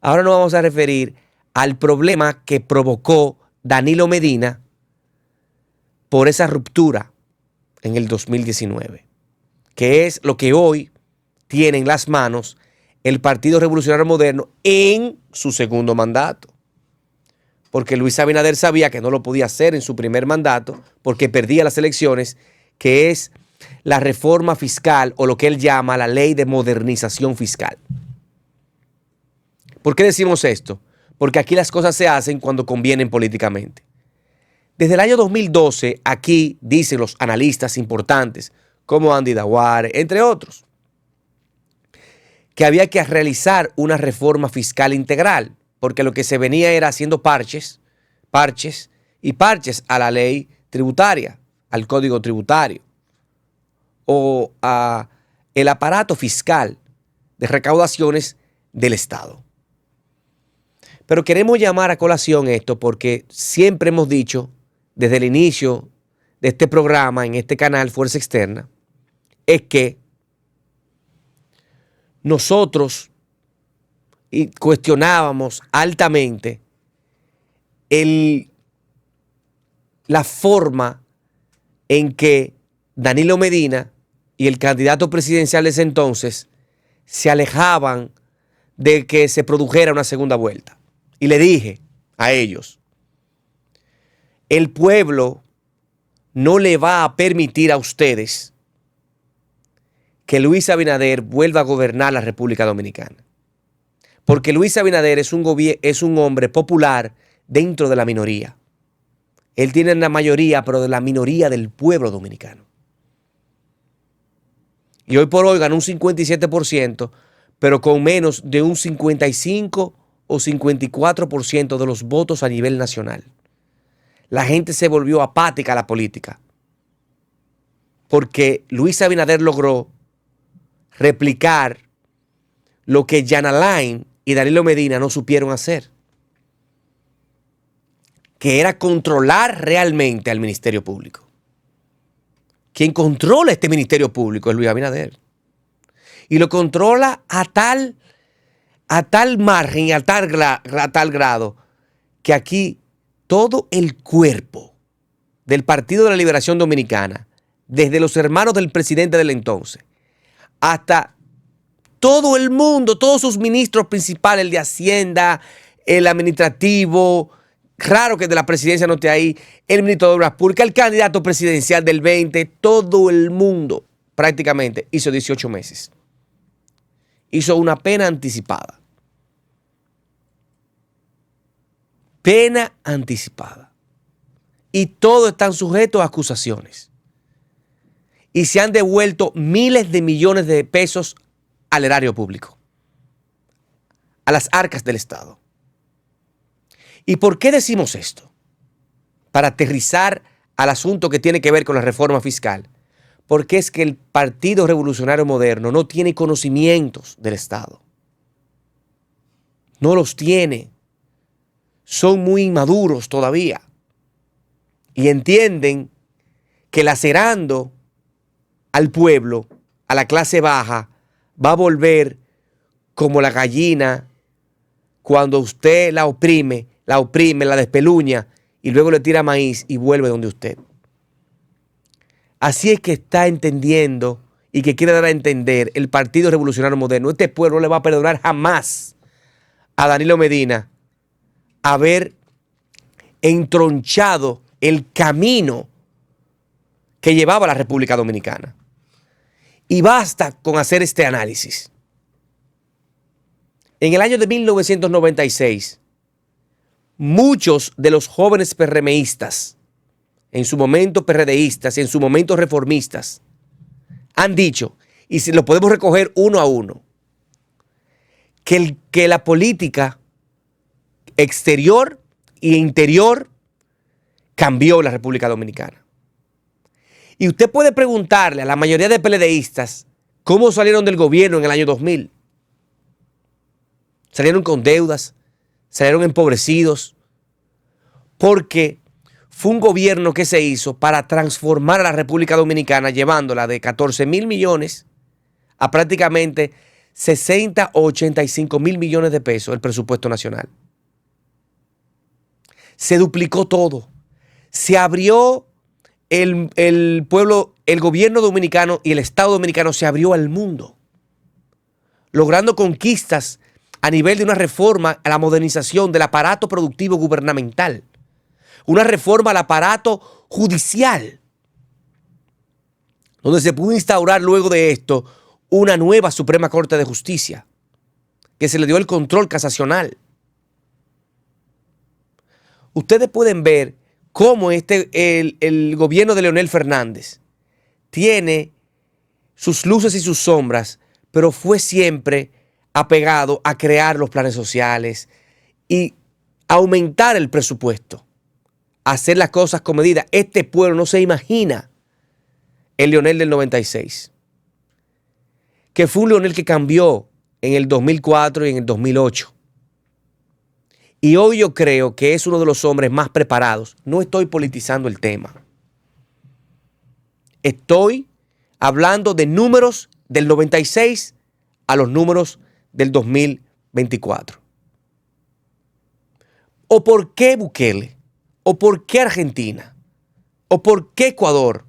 Ahora nos vamos a referir al problema que provocó Danilo Medina por esa ruptura en el 2019, que es lo que hoy tiene en las manos el Partido Revolucionario Moderno en su segundo mandato. Porque Luis Abinader sabía que no lo podía hacer en su primer mandato porque perdía las elecciones, que es la reforma fiscal o lo que él llama la ley de modernización fiscal. ¿Por qué decimos esto? Porque aquí las cosas se hacen cuando convienen políticamente. Desde el año 2012, aquí dicen los analistas importantes, como Andy Daguare, entre otros, que había que realizar una reforma fiscal integral, porque lo que se venía era haciendo parches a la ley tributaria, al código tributario, o a el aparato fiscal de recaudaciones del Estado. Pero queremos llamar a colación esto porque siempre hemos dicho, desde el inicio de este programa, en este canal Fuerza Externa, es que nosotros cuestionábamos altamente la forma en que Danilo Medina y el candidato presidencial de ese entonces se alejaban de que se produjera una segunda vuelta. Y le dije a ellos, el pueblo no le va a permitir a ustedes que Luis Abinader vuelva a gobernar la República Dominicana. Porque Luis Abinader es un hombre popular dentro de la minoría. Él tiene la mayoría, pero de la minoría del pueblo dominicano. Y hoy por hoy ganó un 57%, pero con menos de un 55 o 54% de los votos a nivel nacional. La gente se volvió apática a la política. Porque Luis Abinader logró replicar lo que Jan Alain y Danilo Medina no supieron hacer, que era controlar realmente al Ministerio Público. Quien controla este Ministerio Público es Luis Abinader. Y lo controla a tal margen y a tal grado que aquí todo el cuerpo del Partido de la Liberación Dominicana, desde los hermanos del presidente del entonces, hasta todo el mundo, todos sus ministros principales, el de Hacienda, el administrativo, raro que de la presidencia no esté ahí, el ministro de Obras Públicas, el candidato presidencial del 20, todo el mundo prácticamente hizo 18 meses. Hizo una pena anticipada. Pena anticipada. Y todos están sujetos a acusaciones. Y se han devuelto miles de millones de pesos al erario público, a las arcas del Estado. ¿Y por qué decimos esto? Para aterrizar al asunto que tiene que ver con la reforma fiscal. Porque es que el Partido Revolucionario Moderno no tiene conocimientos del Estado. No los tiene. Son muy inmaduros todavía. Y entienden que lacerando al pueblo, a la clase baja, va a volver como la gallina cuando usted la oprime, la despeluña y luego le tira maíz y vuelve donde usted. Así es que está entendiendo y que quiere dar a entender el Partido Revolucionario Moderno. Este pueblo no le va a perdonar jamás a Danilo Medina haber entronchado el camino que llevaba a la República Dominicana. Y basta con hacer este análisis. En el año de 1996, muchos de los jóvenes PRMistas, en su momento PRDistas y en su momento reformistas, han dicho, y si lo podemos recoger uno a uno, que la política exterior e interior cambió en la República Dominicana. Y usted puede preguntarle a la mayoría de PLDistas cómo salieron del gobierno en el año 2000. Salieron con deudas, salieron empobrecidos, porque fue un gobierno que se hizo para transformar a la República Dominicana, llevándola de 14,000 millones a prácticamente 60 o 85 mil millones de pesos el presupuesto nacional. Se duplicó todo. Se abrió el pueblo, el gobierno dominicano y el Estado dominicano se abrió al mundo, logrando conquistas a nivel de una reforma a la modernización del aparato productivo gubernamental, una reforma al aparato judicial, donde se pudo instaurar luego de esto una nueva Suprema Corte de Justicia, que se le dio el control casacional. Ustedes pueden ver cómo el gobierno de Leonel Fernández tiene sus luces y sus sombras, pero fue siempre apegado a crear los planes sociales y aumentar el presupuesto, hacer las cosas con medida. Este pueblo no se imagina el Leonel del 96, que fue un Leonel que cambió en el 2004 y en el 2008. Y hoy yo creo que es uno de los hombres más preparados. No estoy politizando el tema. Estoy hablando de números del 96 a los números del 2024. ¿O por qué Bukele? ¿O por qué Argentina? ¿O por qué Ecuador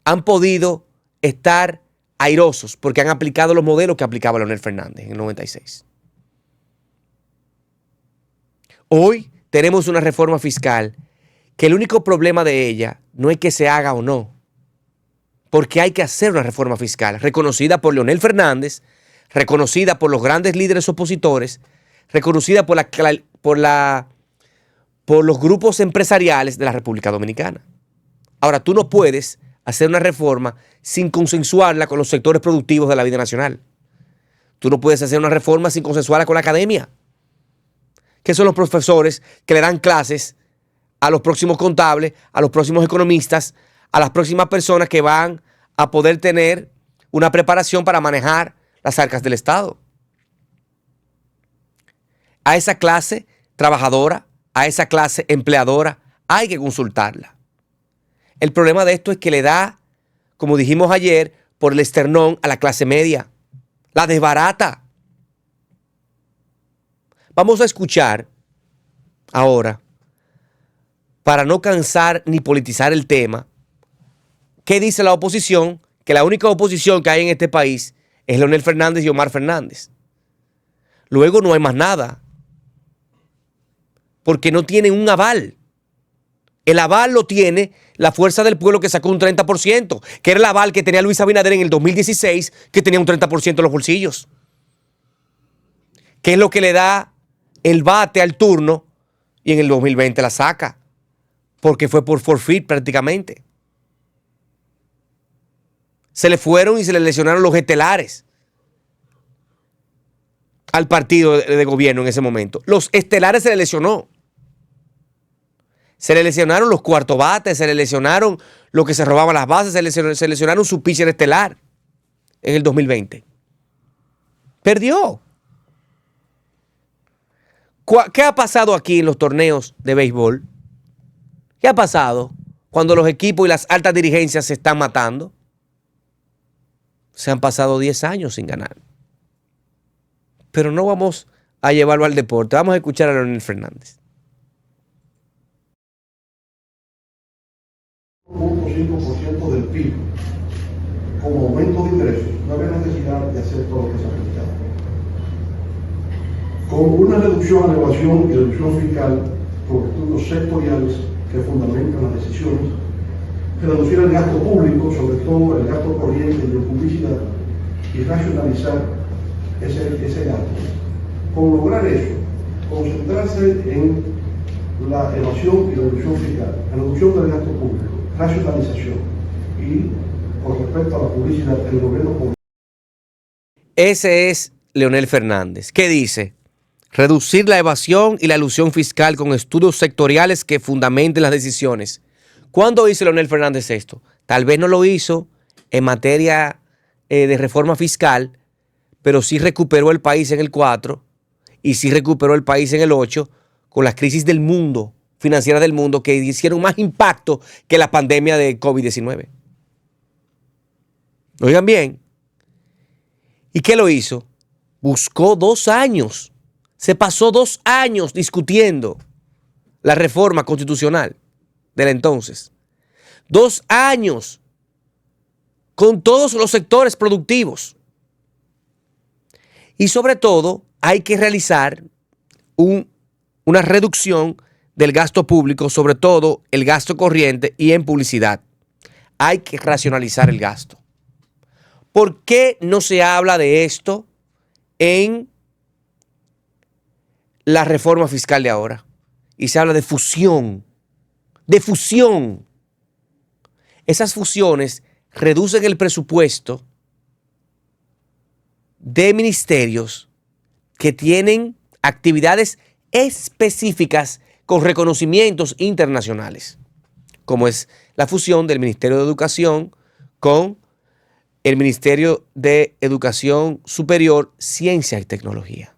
han podido estar airosos? Porque han aplicado los modelos que aplicaba Leonel Fernández en el 96. Hoy tenemos una reforma fiscal que el único problema de ella no es que se haga o no, porque hay que hacer una reforma fiscal reconocida por Leonel Fernández, reconocida por los grandes líderes opositores, reconocida por los grupos empresariales de la República Dominicana. Ahora, tú no puedes hacer una reforma sin consensuarla con los sectores productivos de la vida nacional. Tú no puedes hacer una reforma sin consensuarla con la academia, que son los profesores que le dan clases a los próximos contables, a los próximos economistas, a las próximas personas que van a poder tener una preparación para manejar las arcas del Estado. A esa clase trabajadora, a esa clase empleadora, hay que consultarla. El problema de esto es que le da, como dijimos ayer, por el esternón a la clase media. La desbarata. Vamos a escuchar ahora, para no cansar ni politizar el tema, qué dice la oposición, que la única oposición que hay en este país es Leonel Fernández y Omar Fernández. Luego no hay más nada, porque no tienen un aval. El aval lo tiene la Fuerza del Pueblo, que sacó un 30%, que era el aval que tenía Luis Abinader en el 2016, que tenía un 30% en los bolsillos. ¿Qué es lo que le da el bate al turno? Y en el 2020 la saca, porque fue por forfeit prácticamente. Se le fueron y se le lesionaron los estelares al partido de gobierno en ese momento. Los estelares se le lesionó. Se le lesionaron los cuarto bates, se le lesionaron los que se robaban las bases, se lesionaron su pitcher estelar en el 2020. Perdió. ¿Qué ha pasado aquí en los torneos de béisbol? ¿Qué ha pasado cuando los equipos y las altas dirigencias se están matando? Se han pasado 10 años sin ganar. Pero no vamos a llevarlo al deporte. Vamos a escuchar a Leonel Fernández. 0.5% del PIB como aumento de ingresos, no había necesidad de hacer todo lo que se ha planteado. Con una reducción a la evasión y reducción fiscal por estudios sectoriales que fundamentan las decisiones, reducir el gasto público, sobre todo el gasto corriente y de publicidad, y racionalizar ese gasto. Con lograr eso, concentrarse en la evasión y reducción fiscal, la reducción del gasto público, racionalización y, con respecto a la publicidad, el gobierno público. Ese es Leonel Fernández. ¿Qué dice? Reducir la evasión y la elusión fiscal con estudios sectoriales que fundamenten las decisiones. ¿Cuándo hizo Leonel Fernández esto? Tal vez no lo hizo en materia de reforma fiscal, pero sí recuperó el país en el 4 y sí recuperó el país en el 8 con las crisis del mundo, financieras del mundo, que hicieron más impacto que la pandemia de COVID-19. Oigan bien. ¿Y qué lo hizo? buscó 2 años, se pasó 2 años discutiendo la reforma constitucional del entonces. 2 años con todos los sectores productivos. Y sobre todo, hay que realizar una reducción del gasto público, sobre todo el gasto corriente y en publicidad. Hay que racionalizar el gasto. ¿Por qué no se habla de esto en la reforma fiscal de ahora? Y se habla de fusión. De fusión. Esas fusiones reducen el presupuesto de ministerios que tienen actividades específicas con reconocimientos internacionales, como es la fusión del Ministerio de Educación con el Ministerio de Educación Superior, Ciencia y Tecnología.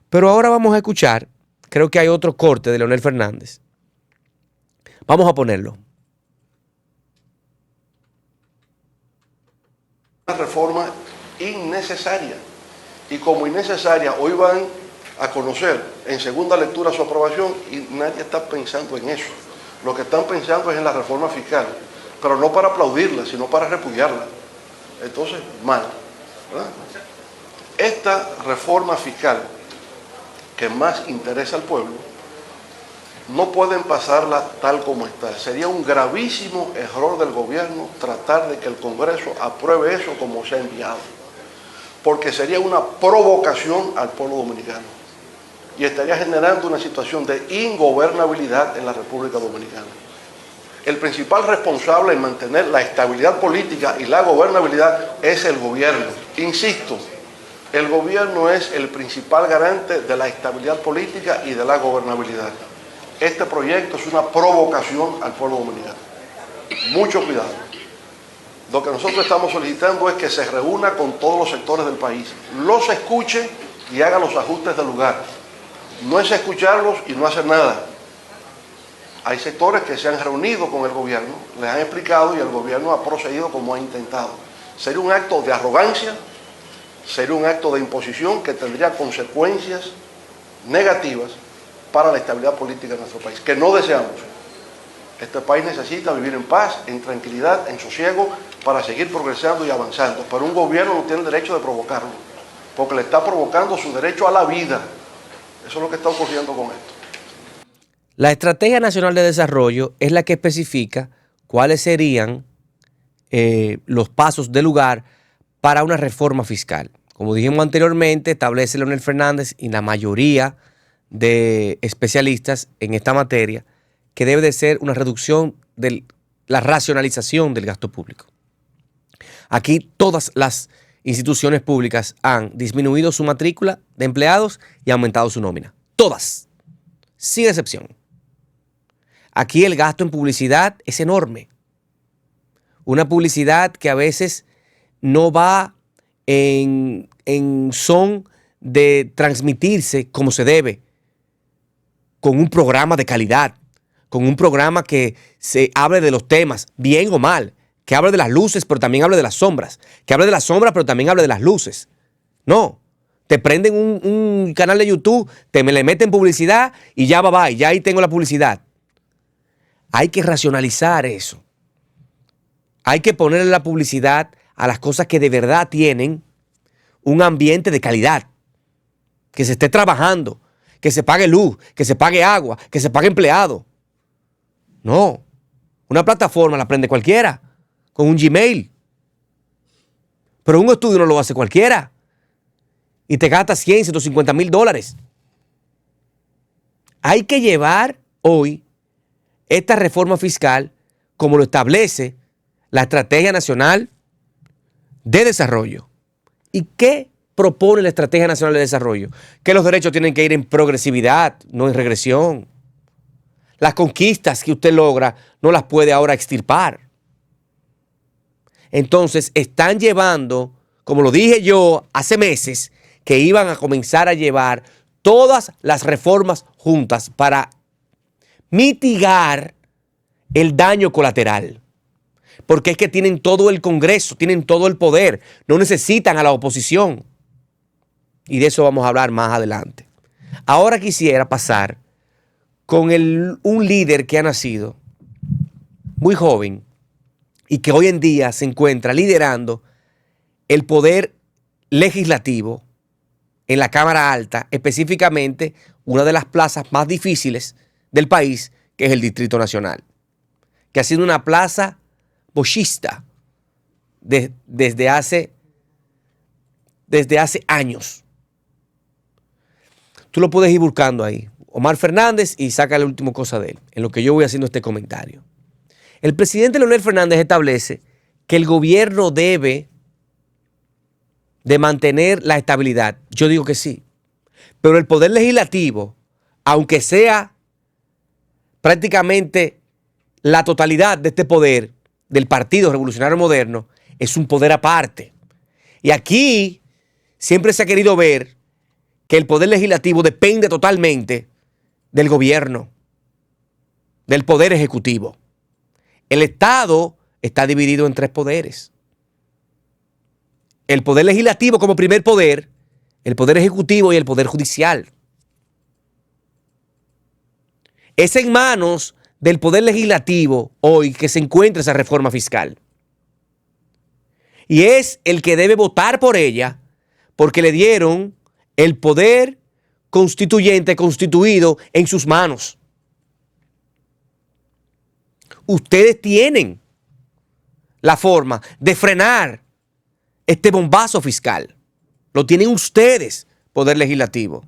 Pero ahora vamos a escuchar, creo que hay otro corte de Leonel Fernández. Vamos a ponerlo. Una reforma innecesaria. Y como innecesaria, hoy van a conocer en segunda lectura su aprobación y nadie está pensando en eso. Lo que están pensando es en la reforma fiscal, pero no para aplaudirla, sino para repudiarla. Entonces, mal, ¿verdad? Esta reforma fiscal que más interesa al pueblo, no pueden pasarla tal como está. Sería un gravísimo error del gobierno tratar de que el Congreso apruebe eso como se ha enviado, porque sería una provocación al pueblo dominicano y estaría generando una situación de ingobernabilidad en la República Dominicana. El principal responsable en mantener la estabilidad política y la gobernabilidad es el gobierno. Insisto, el gobierno es el principal garante de la estabilidad política y de la gobernabilidad. Este proyecto es una provocación al pueblo dominicano. Mucho cuidado. Lo que nosotros estamos solicitando es que se reúna con todos los sectores del país, los escuche y haga los ajustes del lugar. No es escucharlos y no hacer nada. Hay sectores que se han reunido con el gobierno, les han explicado y el gobierno ha procedido como ha intentado. Sería un acto de arrogancia, sería un acto de imposición que tendría consecuencias negativas para la estabilidad política de nuestro país, que no deseamos. Este país necesita vivir en paz, en tranquilidad, en sosiego, para seguir progresando y avanzando. Pero un gobierno no tiene el derecho de provocarlo, porque le está provocando su derecho a la vida. Eso es lo que está ocurriendo con esto. La Estrategia Nacional de Desarrollo es la que especifica cuáles serían los pasos de lugar para una reforma fiscal. Como dijimos anteriormente, establece Leonel Fernández y la mayoría de especialistas en esta materia que debe de ser una reducción de la racionalización del gasto público. Aquí todas las instituciones públicas han disminuido su matrícula de empleados y aumentado su nómina. Todas, sin excepción. Aquí el gasto en publicidad es enorme. Una publicidad que a veces no va en son de transmitirse como se debe, con un programa de calidad, con un programa que se hable de los temas, bien o mal, que hable de las luces, pero también hable de las sombras, que hable de las sombras, pero también hable de las luces. No, te prenden un canal de YouTube, le meten publicidad y ya va, ya ahí tengo la publicidad. Hay que racionalizar eso. Hay que ponerle la publicidad a las cosas que de verdad tienen un ambiente de calidad, que se esté trabajando, que se pague luz, que se pague agua, que se pague empleado. No, una plataforma la prende cualquiera, con un Gmail. Pero un estudio no lo hace cualquiera. Y te gasta 100, 150 mil dólares. Hay que llevar hoy esta reforma fiscal como lo establece la Estrategia Nacional de Desarrollo. ¿Y qué propone la Estrategia Nacional de Desarrollo? Que los derechos tienen que ir en progresividad, no en regresión. Las conquistas que usted logra no las puede ahora extirpar. Entonces están llevando, como lo dije yo hace meses, que iban a comenzar a llevar todas las reformas juntas para mitigar el daño colateral. Porque es que tienen todo el Congreso, tienen todo el poder, no necesitan a la oposición. Y de eso vamos a hablar más adelante. Ahora quisiera pasar con un líder que ha nacido muy joven y que hoy en día se encuentra liderando el poder legislativo en la Cámara Alta, específicamente una de las plazas más difíciles del país, que es el Distrito Nacional, que ha sido una plaza bochista desde hace años. Tú lo puedes ir buscando ahí, Omar Fernández, y saca la última cosa de él, en lo que yo voy haciendo este comentario. El presidente Leonel Fernández establece que el gobierno debe de mantener la estabilidad. Yo digo que sí. Pero el poder legislativo, aunque sea prácticamente la totalidad de este poder del Partido Revolucionario Moderno, es un poder aparte. Y aquí siempre se ha querido ver que el poder legislativo depende totalmente del gobierno, del poder ejecutivo. El Estado está dividido en 3 poderes. El poder legislativo como primer poder, el poder ejecutivo y el poder judicial. Es en manos del poder legislativo hoy que se encuentra esa reforma fiscal. Y es el que debe votar por ella porque le dieron el poder constituyente constituido en sus manos. Ustedes tienen la forma de frenar este bombazo fiscal. Lo tienen ustedes, poder legislativo.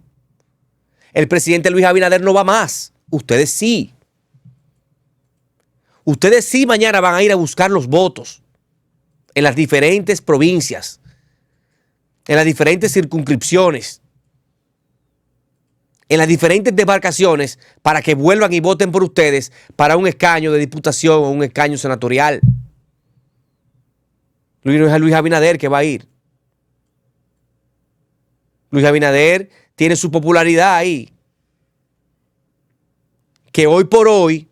El presidente Luis Abinader no va más. Ustedes sí. Ustedes sí mañana van a ir a buscar los votos en las diferentes provincias, en las diferentes circunscripciones, en las diferentes demarcaciones para que vuelvan y voten por ustedes para un escaño de diputación o un escaño senatorial. Luis Abinader que va a ir. Luis Abinader tiene su popularidad ahí. Que hoy por hoy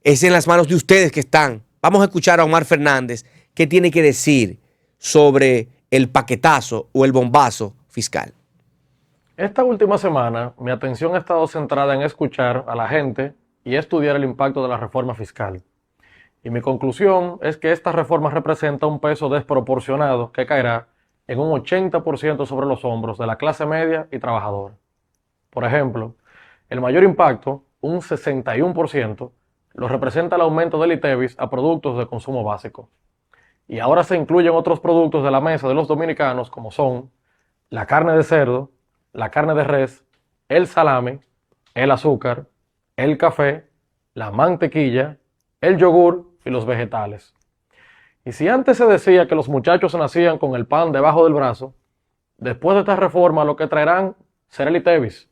es en las manos de ustedes que están. Vamos a escuchar a Omar Fernández qué tiene que decir sobre el paquetazo o el bombazo fiscal. Esta última semana mi atención ha estado centrada en escuchar a la gente y estudiar el impacto de la reforma fiscal. Y mi conclusión es que esta reforma representa un peso desproporcionado que caerá en un 80% sobre los hombros de la clase media y trabajadora. Por ejemplo, el mayor impacto, un 61%, lo representa el aumento del ITEVIS a productos de consumo básico. Y ahora se incluyen otros productos de la mesa de los dominicanos como son la carne de cerdo, la carne de res, el salame, el azúcar, el café, la mantequilla, el yogur y los vegetales. Y si antes se decía que los muchachos nacían con el pan debajo del brazo, después de esta reforma lo que traerán será el ITEVIS,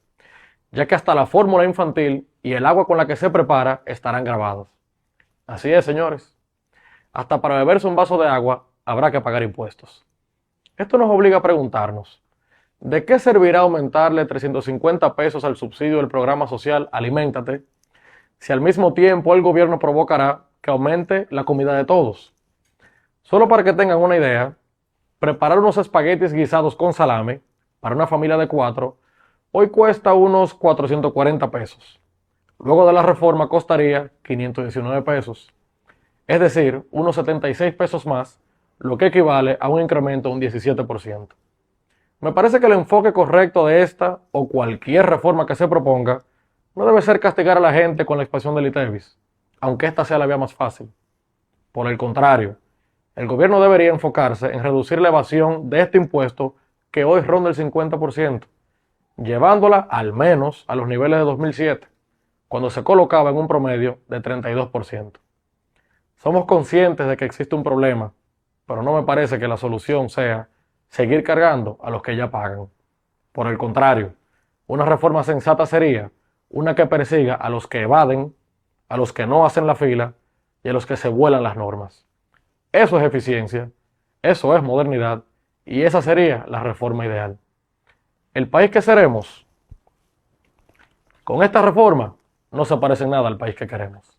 ya que hasta la fórmula infantil y el agua con la que se prepara estarán grabados. Así es, señores. Hasta para beberse un vaso de agua habrá que pagar impuestos. Esto nos obliga a preguntarnos, ¿de qué servirá aumentarle 350 pesos al subsidio del programa social Aliméntate si al mismo tiempo el gobierno provocará que aumente la comida de todos? Solo para que tengan una idea, preparar unos espaguetis guisados con salame para una familia de 4 hoy cuesta unos 440 pesos. Luego de la reforma costaría 519 pesos. Es decir, unos 76 pesos más, lo que equivale a un incremento de un 17%. Me parece que el enfoque correcto de esta o cualquier reforma que se proponga no debe ser castigar a la gente con la expansión del ITEVIS, aunque esta sea la vía más fácil. Por el contrario, el gobierno debería enfocarse en reducir la evasión de este impuesto que hoy ronda el 50%, llevándola al menos a los niveles de 2007, cuando se colocaba en un promedio de 32%. Somos conscientes de que existe un problema, pero no me parece que la solución sea seguir cargando a los que ya pagan. Por el contrario, una reforma sensata sería una que persiga a los que evaden, a los que no hacen la fila y a los que se vuelan las normas. Eso es eficiencia, eso es modernidad y esa sería la reforma ideal. El país que seremos con esta reforma no se parece en nada al país que queremos.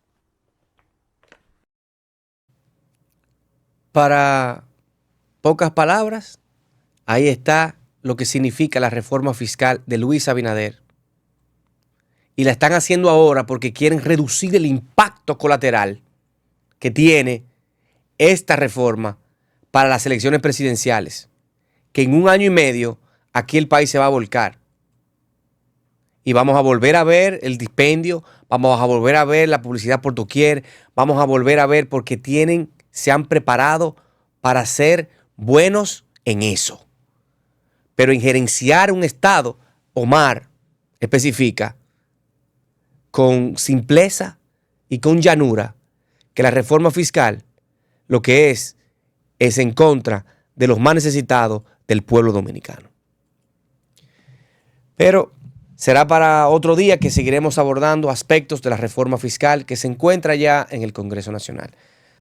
Para pocas palabras, Ahí está lo que significa la reforma fiscal de Luis Abinader. Y la están haciendo ahora porque quieren reducir el impacto colateral que tiene esta reforma para las elecciones presidenciales. Que en 1 año y medio aquí el país se va a volcar. Y vamos a volver a ver el dispendio, vamos a volver a ver la publicidad por doquier, vamos a volver a ver porque se han preparado para ser buenos en eso. Pero en gerenciar un Estado, Omar especifica con simpleza y con llanura que la reforma fiscal lo que es en contra de los más necesitados del pueblo dominicano. Pero será para otro día que seguiremos abordando aspectos de la reforma fiscal que se encuentra ya en el Congreso Nacional.